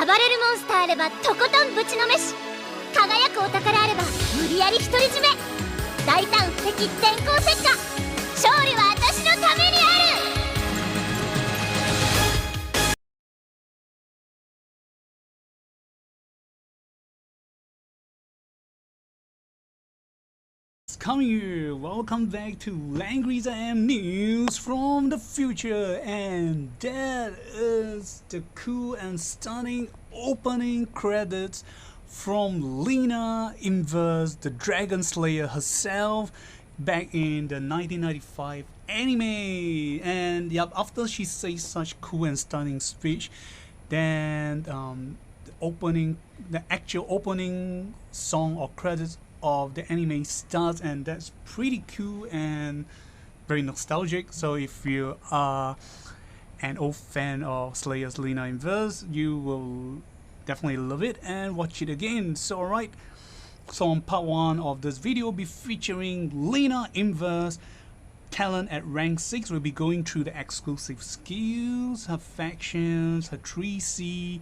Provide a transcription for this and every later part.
暴れるモンスターあればとことんぶちのめし、輝くお宝あれば無理やり独り占め、大胆不敵電光石火、勝利は私のためにある。Come here, welcome back to Langrisser M News from the future, and that is the cool and stunning opening credits from Lina Inverse, the Dragon Slayer herself, back in the 1995 anime. And yep, after she says such cool and stunning speech, then the actual opening song or credits of the anime starts, and that's pretty cool and very nostalgic. So if you are an old fan of Slayers Lina Inverse, you will definitely love it and watch it again. So alright, so on part 1 of this video will be featuring Lina Inverse talent at rank 6. We'll be going through the exclusive skills, her factions, her 3C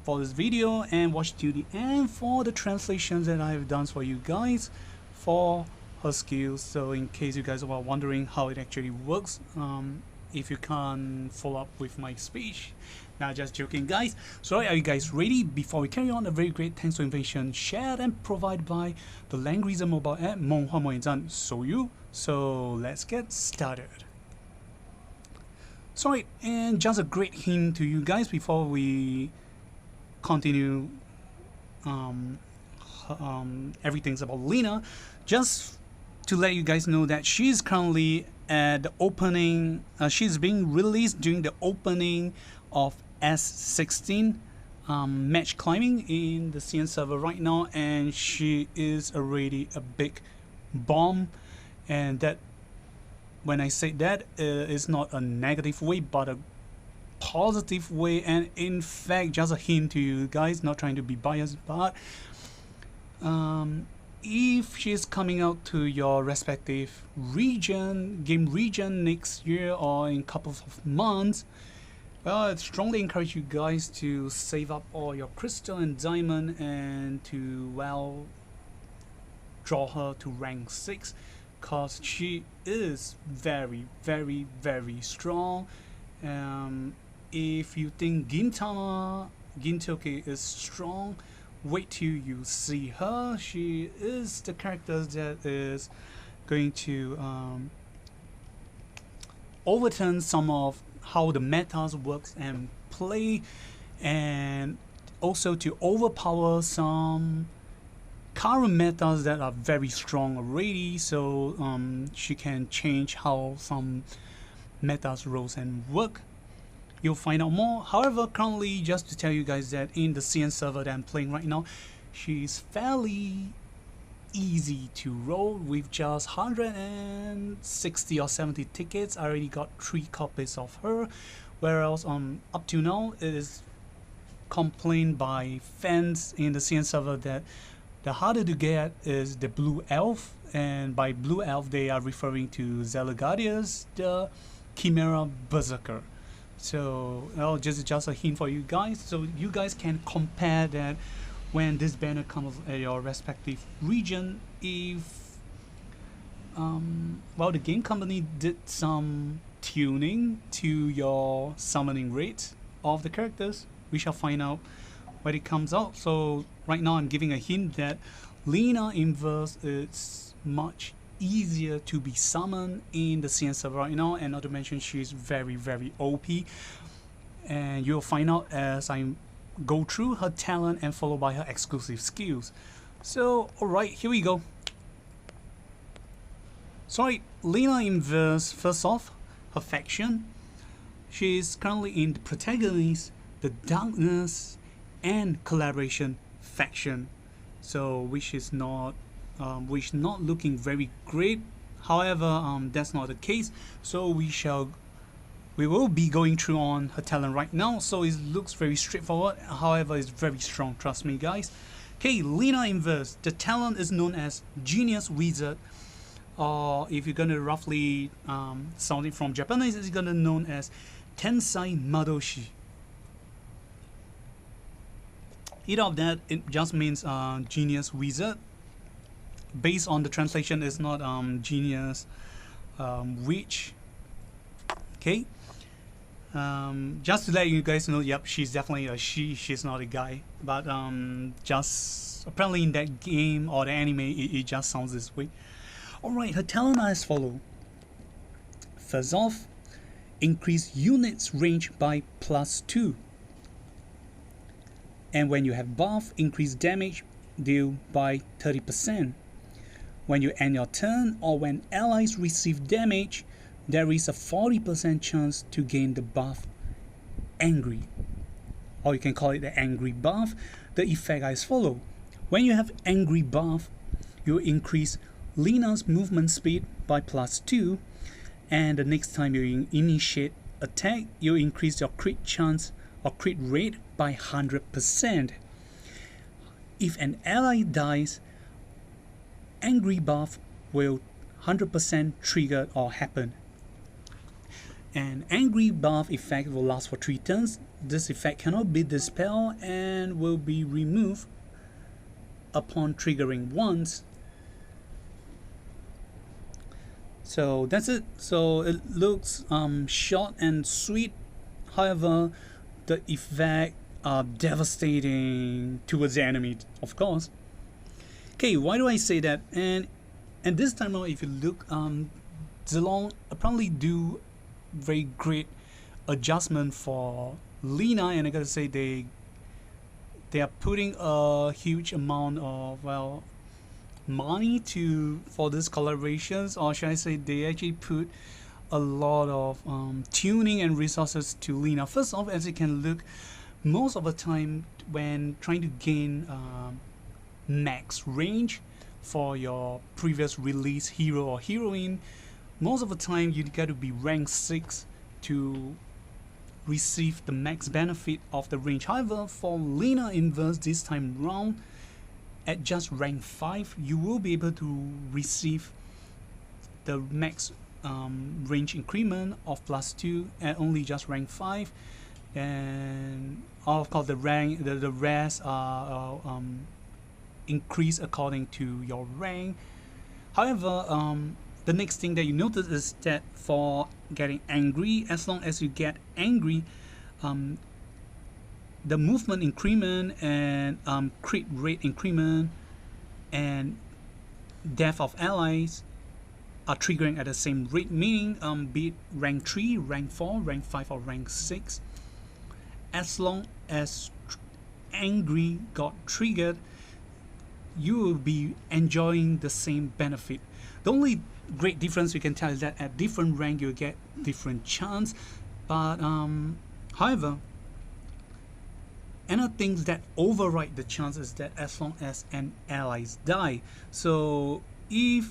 for this video, and watch to the end for the translations that I have done for you guys for her skills. So in case you guys are wondering how it actually works, if you can't follow up with my speech, nah, just joking guys. So are you guys ready? Before we carry on, a very great thanks for information shared and provided by the Langrisser mobile app Soyu. So let's get started. So right, and just a great hint to you guys before we continue everything's about Lina, just to let you guys know that she's currently at the opening, she's being released during the opening of S16 match climbing in the CN server right now, and she is already a big bomb. And that, when I say that, is not a negative way but a positive way. And in fact, just a hint to you guys, not trying to be biased, but if she's coming out to your respective game region next year or in a couple of months, well, I strongly encourage you guys to save up all your crystal and diamond and to, well, draw her to rank 6, because she is very, very, very strong. If you think Gintoki is strong, wait till you see her. She is the character that is going to overturn some of how the metas works and play, and also to overpower some current metas that are very strong already. So she can change how some metas roles and work. You'll find out more. However, currently, just to tell you guys that in the CN server that I'm playing right now, she's fairly easy to roll with just 160 or 70 tickets. I already got 3 copies of her, whereas up to now it is complained by fans in the CN server that the harder to get is the blue elf, and by blue elf they are referring to Zelagadius, the Chimera Berserker. So, well, just a hint for you guys, so you guys can compare that when this banner comes at your respective region. If well, the game company did some tuning to your summoning rate of the characters, we shall find out when it comes out. So right now I'm giving a hint that Lina Inverse is much easier to be summoned in the CN server right now, and not to mention she's very, very OP, and you'll find out as I go through her talent and followed by her exclusive skills. So alright, here we go. So right, Lina Inverse, first off, her faction. She is currently in the protagonist, the Darkness and Collaboration faction, so which is not looking very great. However, that's not the case, so we will be going through on her talent right now. So it looks very straightforward, however it's very strong, trust me guys. Okay, Lina Inverse, the talent is known as Genius Wizard, or if you're gonna roughly sound it from Japanese, it's gonna known as Tensai Madoshi. Either of that, it just means genius wizard. Based on the translation, it's not genius witch. Okay. Just to let you guys know, yep, she's definitely a she. She's not a guy. But just apparently in that game or the anime, it just sounds this way. Alright, her talent are as follow. First off, increase units range by +2. And when you have buff, increase damage deal by 30%. When you end your turn or when allies receive damage, there is a 40% chance to gain the buff Angry. Or you can call it the Angry buff. The effect is as follow. When you have Angry buff, you increase Lina's movement speed by +2, and the next time you initiate attack, you increase your crit chance or crit rate by 100%. If an ally dies, Angry buff will 100% trigger or happen. An Angry buff effect will last for 3 turns. This effect cannot be dispelled and will be removed upon triggering once. So that's it. So it looks short and sweet. However, the effect are devastating towards the enemy, of course. Okay, why do I say that? And this time around, if you look, Zilong apparently do very great adjustment for Lina, and I gotta say they are putting a huge amount of money for these collaborations, or should I say they actually put a lot of tuning and resources to Lina. First off, as you can look, most of the time when trying to gain max range for your previous release hero or heroine, most of the time you got to be rank 6 to receive the max benefit of the range. However, for Lina Inverse this time round, at just rank 5, you will be able to receive the max range increment of +2 at only just rank 5, and of course the rest are increase according to your rank. However, the next thing that you notice is that for getting angry, as long as you get angry, the movement increment and crit rate increment and death of allies are triggering at the same rate, meaning be it rank 3, rank 4, rank 5 or rank 6, as long as angry got triggered, you will be enjoying the same benefit. The only great difference you can tell is that at different rank you get different chance, but however, another thing that override the chance is that as long as an allies die. So if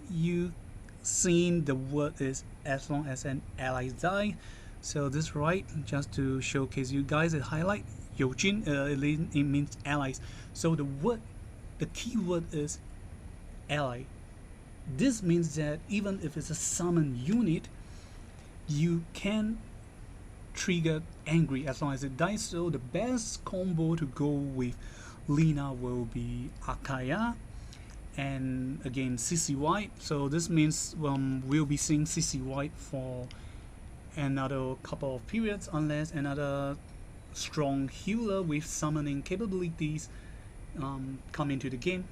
you seen the word is as long as an allies die, so this right, just to showcase you guys, it highlight Yojin, it means allies. So the key word is ally. This means that even if it's a summon unit, you can trigger angry as long as it dies. So the best combo to go with Lina will be Akaya and again CC White. So this means we'll be seeing CC White for another couple of periods unless another strong healer with summoning capabilities come into the game.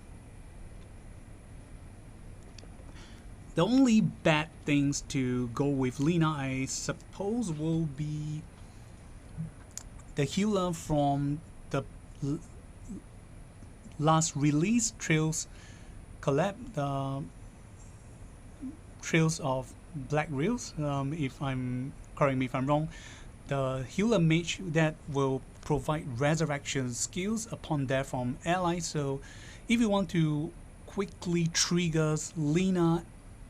The only bad things to go with Lina, I suppose, will be the healer from the last release Trails collab, the Trails of Black Rails. Correct me if I'm wrong. The healer mage that will provide resurrection skills upon death from allies. So if you want to quickly trigger Lina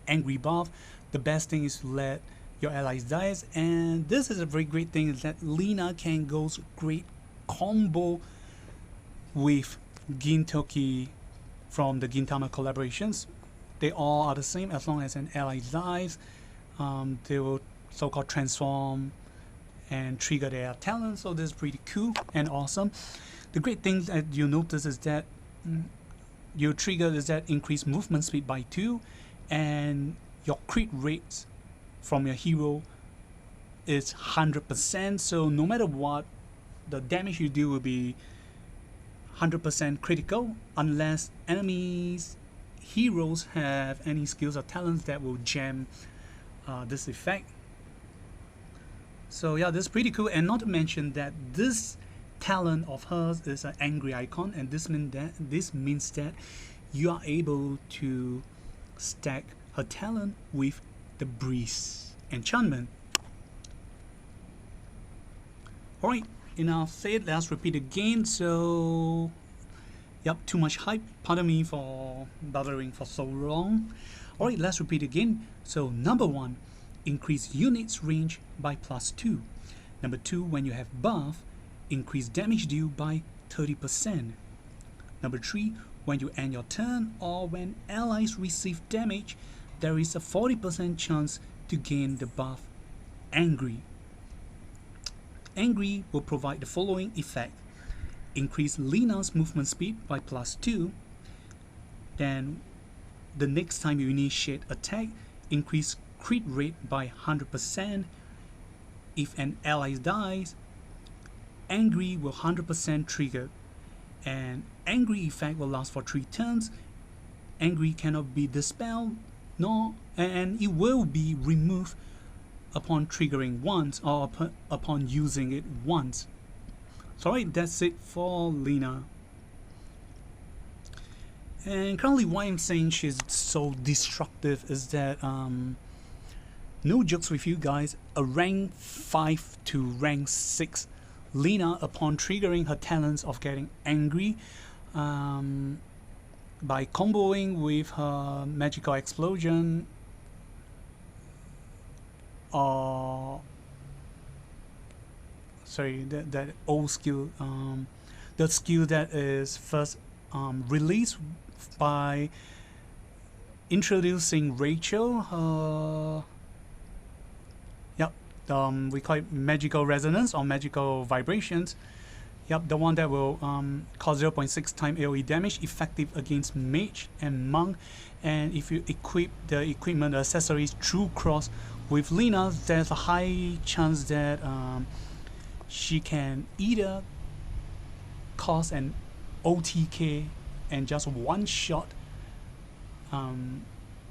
angry buff, the best thing is to let your allies die. And this is a very great thing, is that Lina can go great combo with Gintoki from the Gintama collaborations. They all are the same. As long as an ally dies, they will so-called transform and trigger their talent. So this is pretty cool and awesome. The great thing that you notice is that your trigger is that increase movement speed by 2, and your crit rates from your hero is 100%. So no matter what, the damage you do will be 100% critical unless enemies heroes have any skills or talents that will jam this effect. So yeah, this is pretty cool. And not to mention that this talent of hers is an angry icon, and this means that you are able to stack her talent with the breeze enchantment. Alright, enough said, let's repeat again. So yep, too much hype, pardon me for bothering for so long. Alright, let's repeat again. So number 1, increase units range by +2. Number 2, when you have buff, increase damage deal by 30%. Number 3, when you end your turn or when allies receive damage, there is a 40% chance to gain the buff Angry. Angry will provide the following effect: increase Lina's movement speed by +2. Then the next time you initiate attack, increase crit rate by 100%. If an ally dies, Angry will 100% trigger, and Angry effect will last for 3 turns. Angry cannot be dispelled, and it will be removed upon triggering once or upon using it once. So alright, that's it for Lina. And currently why I'm saying she's so destructive is that no jokes with you guys, a rank 5 to rank 6 Lina, upon triggering her talents of getting angry by comboing with her magical explosion, or sorry, that old skill, the skill that is first released by introducing Rachel. We call it magical resonance or magical vibrations. Yep, the one that will cause 0.6 times AoE damage, effective against mage and monk. And if you equip the equipment, the accessories True Cross with Lina, there's a high chance that she can either cause an OTK and just one-shot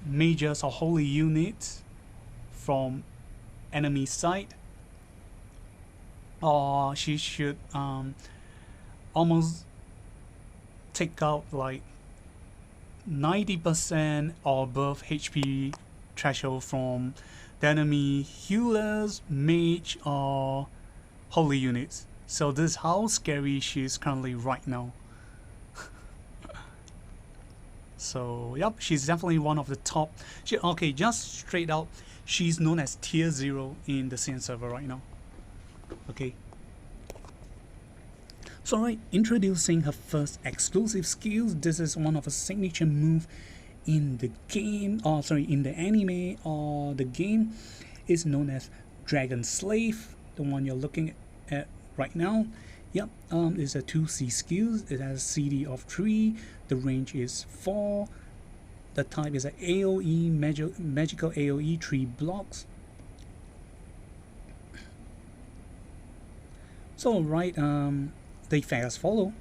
mages or holy units from enemy side, or she should almost take out like 90% or above HP threshold from the enemy healers, mage, or holy units. So this is how scary she is currently right now. So yep, she's definitely one of the top. Okay, just straight out, she's known as tier 0 in the CN server right now. Okay. So alright, introducing her first exclusive skills. This is one of a signature move in the game, or sorry, in the anime or the game. Is known as Dragon Slave, the one you're looking at right now. Yep, it's a 2C skills. It has CD of 3. The range is 4. The type is an AoE, magical AoE, 3 blocks. So right, the effect as follow: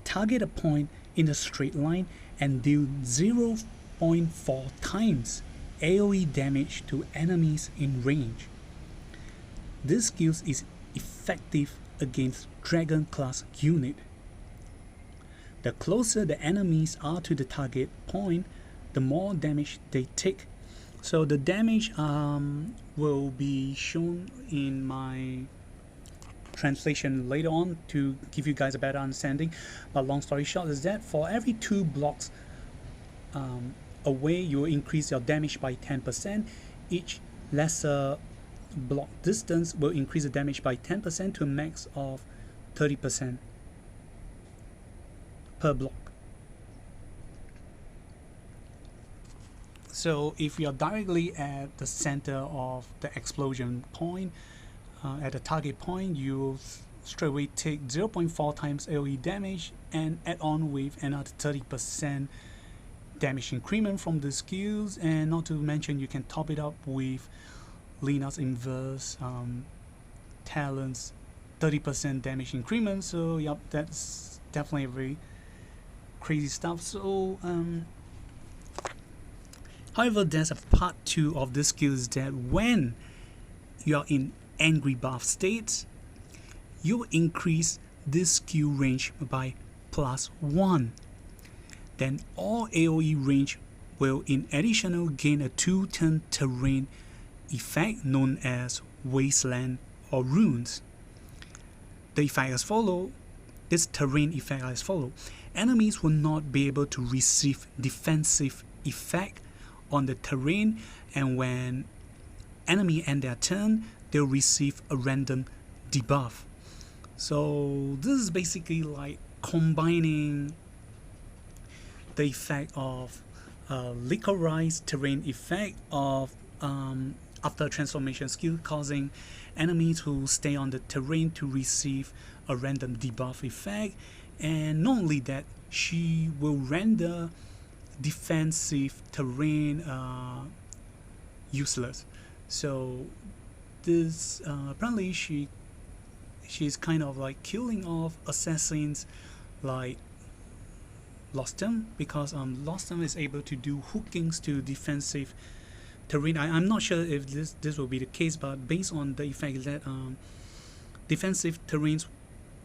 target a point in a straight line and deal 0.4 times AoE damage to enemies in range. This skill is effective against Dragon class unit. The closer the enemies are to the target point, the more damage they take. So the damage will be shown in my translation later on to give you guys a better understanding. But long story short is that for every 2 blocks away, you will increase your damage by 10%. Each lesser block distance will increase the damage by 10% to a max of 30% per block. So if you're directly at the center of the explosion point, at the target point, you straight away take 0.4 times AoE damage and add on with another 30% damage increment from the skills, and not to mention you can top it up with Lina's Inverse talents 30% damage increment. So yep, that's definitely very crazy stuff. So however, there's a part 2 of this skill, is that when you are in angry buff states, you increase this skill range by +1. Then all AoE range will in additional gain a 2-turn terrain effect known as Wasteland or Runes. The effect as follows. This terrain effect as follows. Enemies will not be able to receive defensive effect on the terrain, and when enemy end their turn, they'll receive a random debuff. So this is basically like combining the effect of liquorize terrain effect of after transformation skill, causing enemies who stay on the terrain to receive a random debuff effect. And not only that, she will render defensive terrain useless. So this apparently she's kind of like killing off assassins like Lostem, because Lostem is able to do hookings to defensive terrain. I'm not sure if this will be the case, but based on the effect that defensive terrains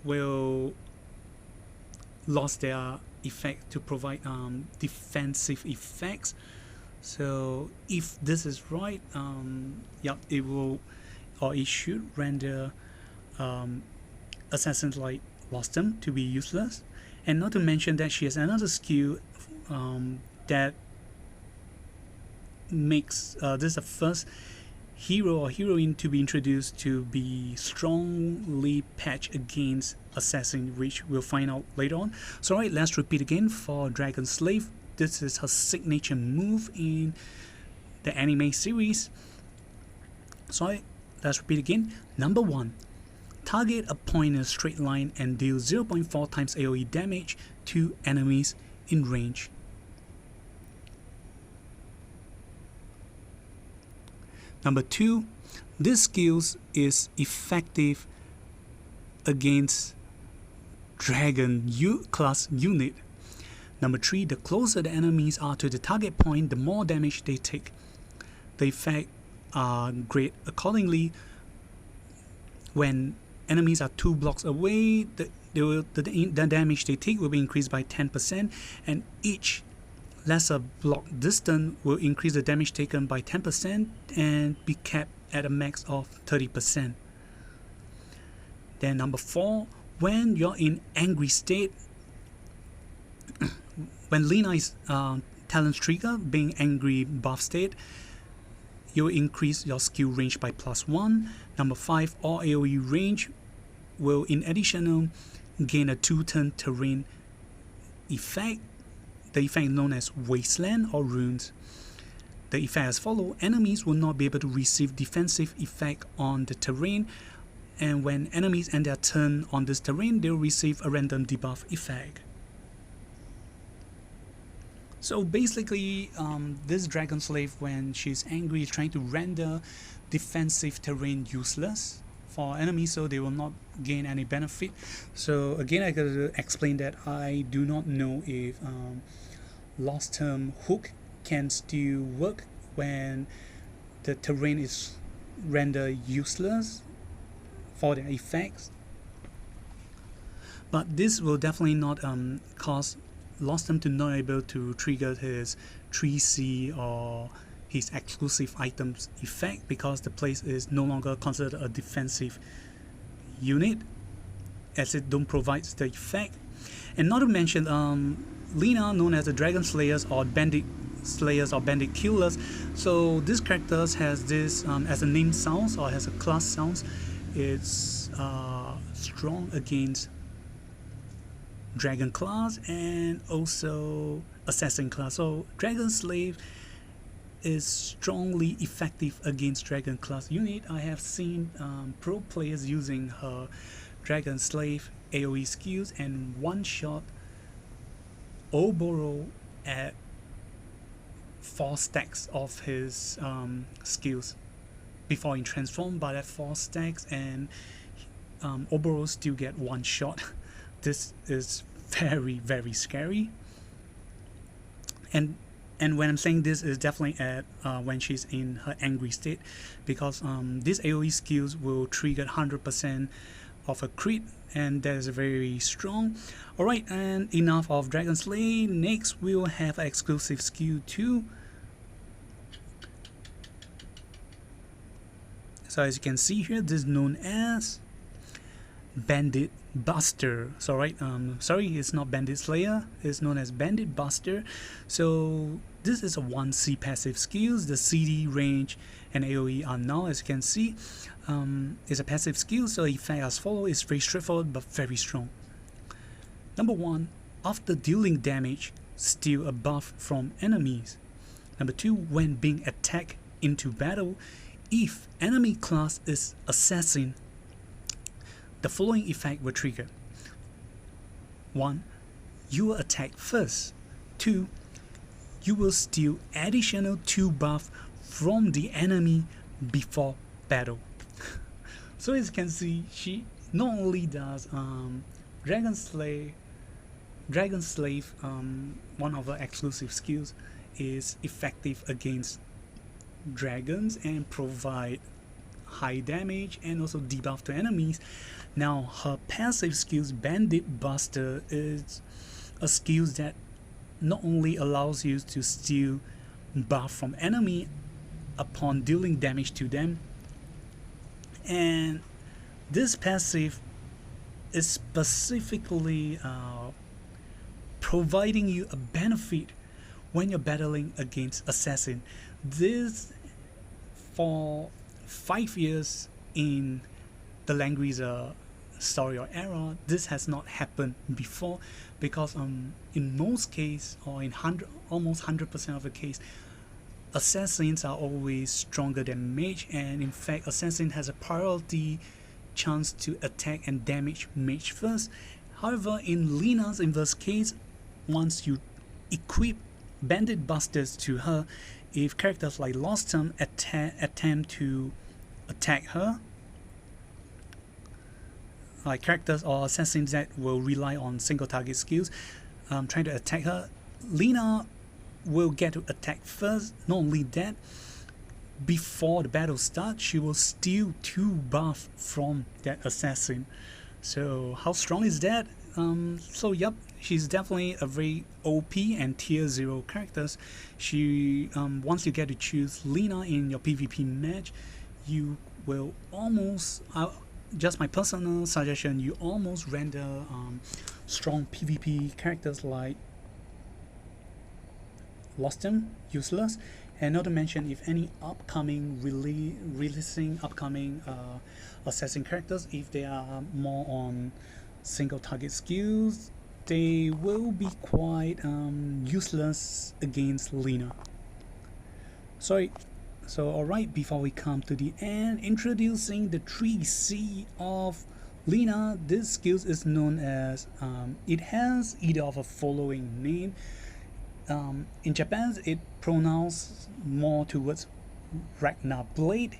will lose their effect to provide defensive effects. So if this is right, yeah, it will, or it should render assassins like Lostem to be useless. And not to mention that she has another skill that makes this the first hero or heroine to be introduced to be strongly patched against assassin, which we'll find out later on. So alright, let's repeat again for Dragon Slave. This is her signature move in the anime series. So let's repeat again. Number 1. Target a point in a straight line and deal 0.4 times AoE damage to enemies in range. Number 2, this skill is effective against Dragon class unit. Number 3, the closer the enemies are to the target point, the more damage they take. The effects are great accordingly. When enemies are 2 blocks away, the damage they take will be increased by 10%, and each lesser block distance will increase the damage taken by 10% and be capped at a max of 30%. Then number 4, when you're in angry state, when Lina is talent trigger, being angry buff state, you'll increase your skill range by +1. Number 5, all AoE range will in addition gain a 2-turn terrain effect. The effect known as Wasteland or Runes. The effect as follows. Enemies will not be able to receive defensive effect on the terrain, and when enemies end their turn on this terrain, they'll receive a random debuff effect. So basically, this Dragon Slave, when she's angry, is trying to render defensive terrain useless for enemies, so they will not gain any benefit. So again, I gotta explain that I do not know if Lost Term Hook can still work when the terrain is rendered useless for the effects. But this will definitely not cause Lost Term to not able to trigger his 3C or his exclusive items effect, because the place is no longer considered a defensive unit as it don't provide the effect. And not to mention Lina, known as the Dragon Slayers or Bandit Slayers or Bandit Killers, so this character has this as a name sounds or as a class sounds, it's strong against Dragon class and also Assassin class. So Dragon Slave is strongly effective against Dragon class unit. I have seen pro players using her Dragon Slave AoE skills and one-shot Oboro at 4 stacks of his skills before he transformed by that 4 stacks, and Oboro still get 1 shot. This is very, very scary. And when I'm saying this, is definitely at when she's in her angry state, because these AoE skills will trigger 100% of a crit, and that is very strong. Alright, and enough of Dragon Slay. Next we'll have an exclusive skill 2. So as you can see here, this is known as Bandit Buster. So sorry, it's not Bandit Slayer, it's known as Bandit Buster. So this is a 1C passive skills. The CD, range, and AoE are null, as you can see. It's a passive skill, so effect as follows. It's very straightforward but very strong. Number 1, after dealing damage, steal a buff from enemies. Number 2, when being attacked into battle, if enemy class is assassin, the following effect will trigger. 1. You will attack first. 2. You will steal additional 2 buff from the enemy before battle. So as you can see, she not only does Dragon Slave, one of her exclusive skills, is effective against dragons and provide high damage and also debuff to enemies. Now her passive skills, Bandit Buster, is a skill that not only allows you to steal buff from enemy upon dealing damage to them, and this passive is specifically providing you a benefit when you're battling against assassin. This, for 5 years in the Langrisser story or era, this has not happened before, because in most cases, or in almost 100% of the case, assassins are always stronger than mage, and in fact assassin has a priority chance to attack and damage mage first. However, in Lina's Inverse case, once you equip Bandit Busters to her, if characters like Lost Term attempt to attack her, like characters or assassins that will rely on single target skills trying to attack her, Lina will get to attack first. Not only that, before the battle starts, she will steal 2 buff from that assassin. So how strong is that? So yep, she's definitely a very OP and tier 0 characters. She once you get to choose Lina in your PvP match, you will almost, just my personal suggestion, you almost render strong PvP characters like Lost Term useless. And not to mention, if any upcoming releasing upcoming assassin characters, if they are more on single target skills, they will be quite useless against Lina. Sorry. So alright, before we come to the end, introducing the 3C of Lina. This skill is known as, it has either of a following name. In Japan, it pronounced more towards Ragnar Blade,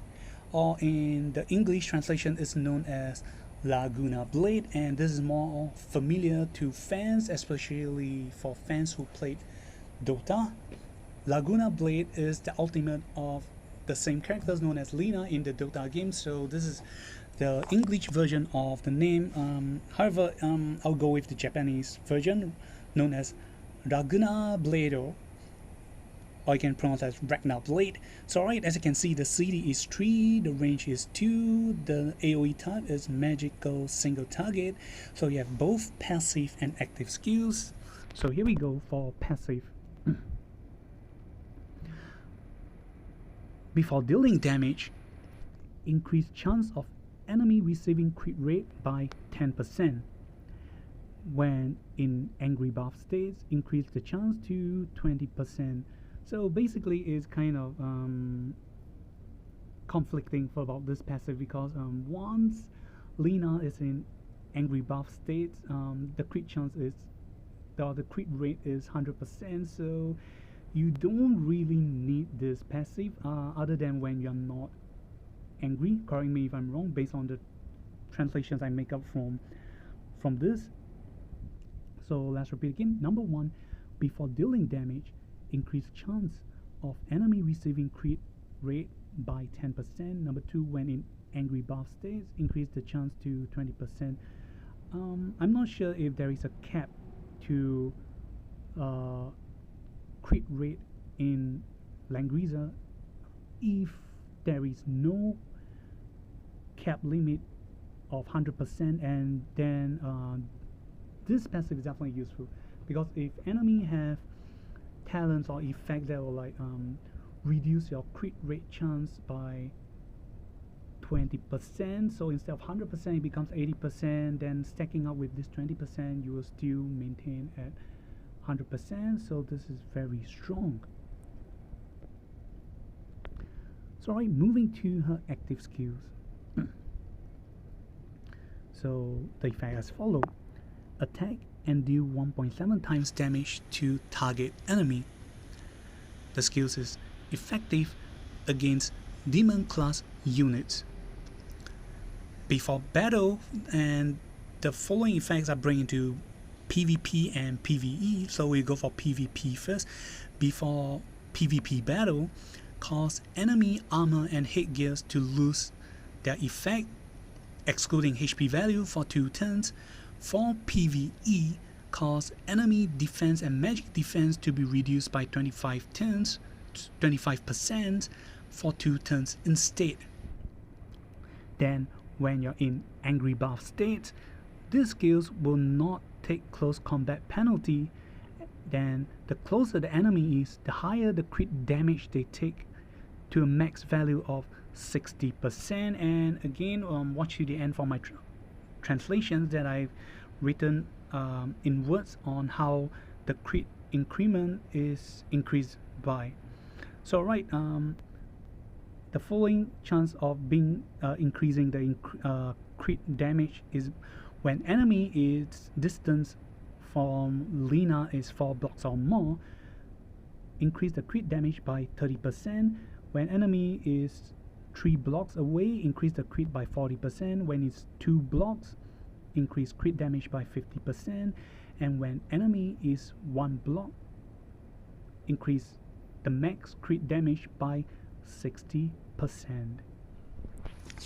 or in the English translation is known as Laguna Blade, and this is more familiar to fans, especially for fans who played Dota. Laguna Blade is the ultimate of the same characters known as Lina in the Dota game, so this is the English version of the name. However, I'll go with the Japanese version known as Laguna Blade, or you can pronounce as Ragnar Blade. So alright, as you can see, the CD is 3, the range is 2, the AoE type is magical single target. So you have both passive and active skills. So here we go for passive. Before dealing damage, increase chance of enemy receiving crit rate by 10%. When in angry buff states, increase the chance to 20%. So basically it's kind of conflicting for about this passive, because once Lina is in angry buff states, the crit chance is the crit rate is 100%, so you don't really need this passive other than when you're not angry. Correct me if I'm wrong based on the translations I make up from this. So let's repeat again. Number 1, before dealing damage, increase chance of enemy receiving crit rate by 10%. Number 2, when in angry buff states, increase the chance to 20%. I'm not sure if there is a cap to crit rate in Langrisser. If there is no cap limit of 100%, and then this passive is definitely useful, because if enemy have talents or effects that will like reduce your crit rate chance by 20%, so instead of 100% it becomes 80%, then stacking up with this 20% you will still maintain at 100%, so this is very strong. So alright, moving to her active skills. So the effect as follows: attack and deal 1.7 times damage to target enemy. The skills is effective against demon class units. Before battle, and the following effects are bring into PvP and PvE, so we go for PvP first. Before PvP battle, cause enemy armor and headgears to lose their effect, excluding HP value for 2 turns. For PvE, cause enemy defense and magic defense to be reduced by 25% for 2 turns instead. Then when you're in angry buff state, these skills will not take close combat penalty. Then the closer the enemy is, the higher the crit damage they take, to a max value of 60%. And again, watch to the end for my translations that I've written in words on how the crit increment is increased by. So right, the following chance of being increasing the crit damage is when enemy is distance from Lina is 4 blocks or more, increase the crit damage by 30%. When enemy is 3 blocks away, increase the crit by 40%. When it's 2 blocks, increase crit damage by 50%. And when enemy is 1 block, increase the max crit damage by 60%.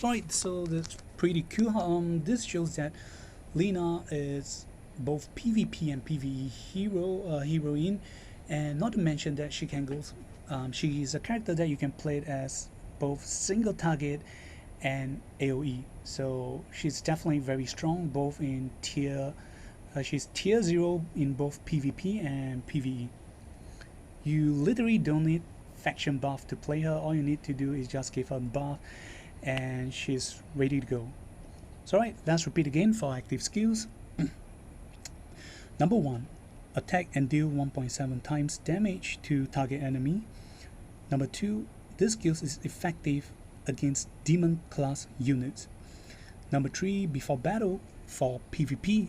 Right, so that's pretty cool. This shows that Lina is both PvP and PvE heroine, and not to mention that she can go. She is a character that you can play it as both single target and AoE. So she's definitely very strong, both in tier. She's tier 0 in both PvP and PvE. You literally don't need faction buff to play her. All you need to do is just give her a buff and she's ready to go. So alright, let's repeat again for active skills. Number 1, attack and deal 1.7 times damage to target enemy. Number 2, this skill is effective against demon class units. Number 3, before battle, for PvP,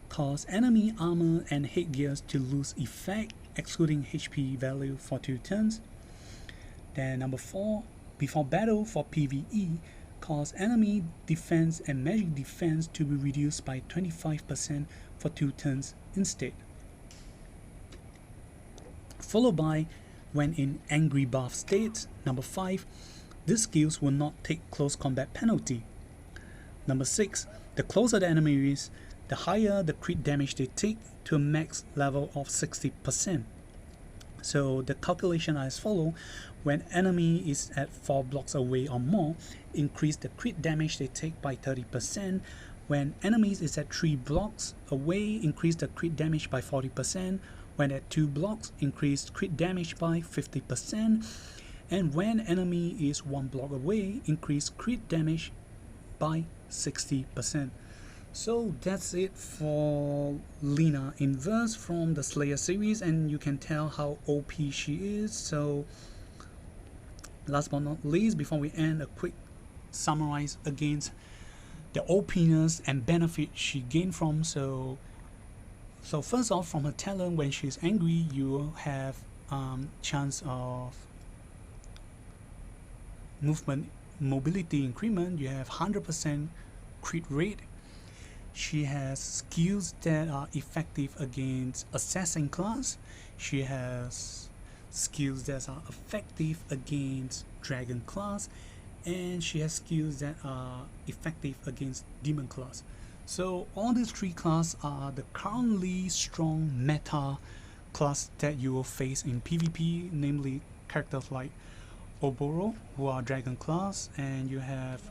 cause enemy armor and headgears to lose effect, excluding HP value for 2 turns. Then number 4, before battle, for PvE, cause enemy defense and magic defense to be reduced by 25% for 2 turns instead. Followed by when in angry buff states. Number 5, these skills will not take close combat penalty. Number 6, the closer the enemy is, the higher the crit damage they take, to a max level of 60%. So the calculation are as follow: when enemy is at 4 blocks away or more, increase the crit damage they take by 30%. When enemies is at 3 blocks away, increase the crit damage by 40%. When at 2 blocks, increase crit damage by 50%. And when enemy is 1 block away, increase crit damage by 60%. So that's it for Lina Inverse from the Slayer series, and you can tell how OP she is. So last but not least, before we end, a quick summarize against the OPness and benefit she gained from. So first off, from her talent, when she's angry, you have chance of movement mobility increment. You have 100% crit rate. She has skills that are effective against assassin class. She has skills that are effective against dragon class, and she has skills that are effective against demon class. So all these three classes are the currently strong meta class that you will face in PvP, namely characters like Oboro, who are dragon class, and you have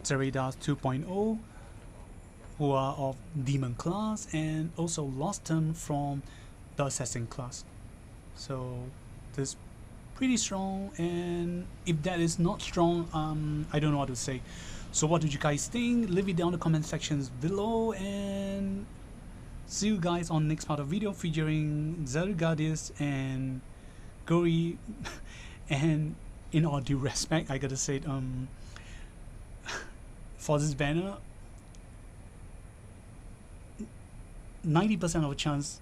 Zeridas 2.0, who are of demon class, and also Loston from the assassin class. So this pretty strong, and if that is not strong, I don't know what to say. So what did you guys think? Leave it down in the comment sections below, and see you guys on next part of video featuring Zergadis and Gori. And in all due respect, I gotta say, for this banner, 90% of a chance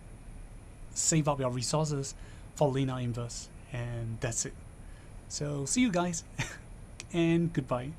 save up your resources for Lina Inverse, and that's it. So see you guys and goodbye.